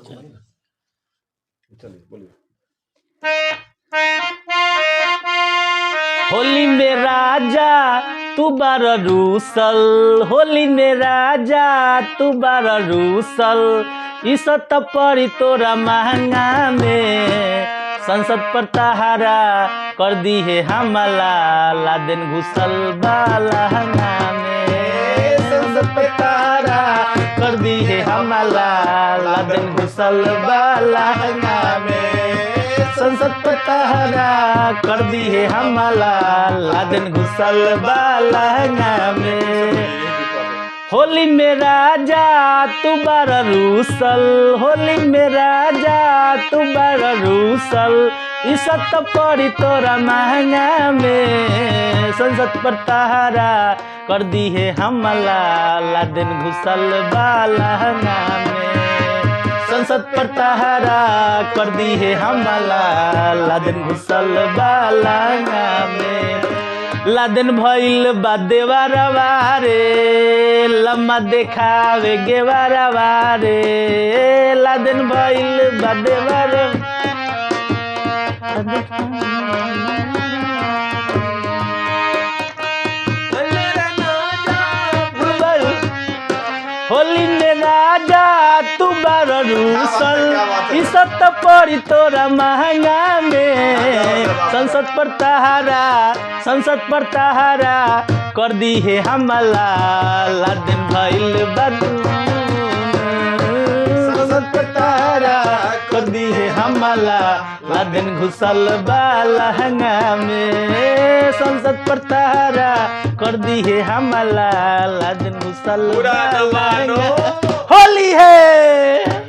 चलिए बोलिए। होली में राजा तू बार रूसल, होली में राजा तू बार रूसल, इस पड़ी तोरा महंगा में संसद पर तहारा कर दी है हमला, लादेन घुसल बालहंगा में संसद पर तहारा कर दी है हमला, लादेन घुसल बालहंगा में संसद पर तहारा कर दी है हमला, लादेन घुसल बालहंगा में। होली में राजा तू बार रूसल, होली में राजा तू बार रूसल, इस पड़ी तोरा महंगा में संसद पर तहारा कर दी है हमला, लादेन घुसल बालहंगा में संसद पर तहारा कर दी है हमला, लादेन घुसल बालहंगा में। लादेन भइल बा देवरवा रे, लम्मा देखावे गेवरवा रे, लादेन भइल बा देवरवा। होली में राजा तू बार रूसल, इस पड़ी तोरा महंगा में संसद पर तहारा, संसद पर तहारा कर दी है हमला, लादेन भइल बदू संसद पर तहारा कर दी है हमला, लादेन घुसल बालहंगा में संसद पर तहारा कर दी है हमला, लादेन घुसल बालहंगा। होली है।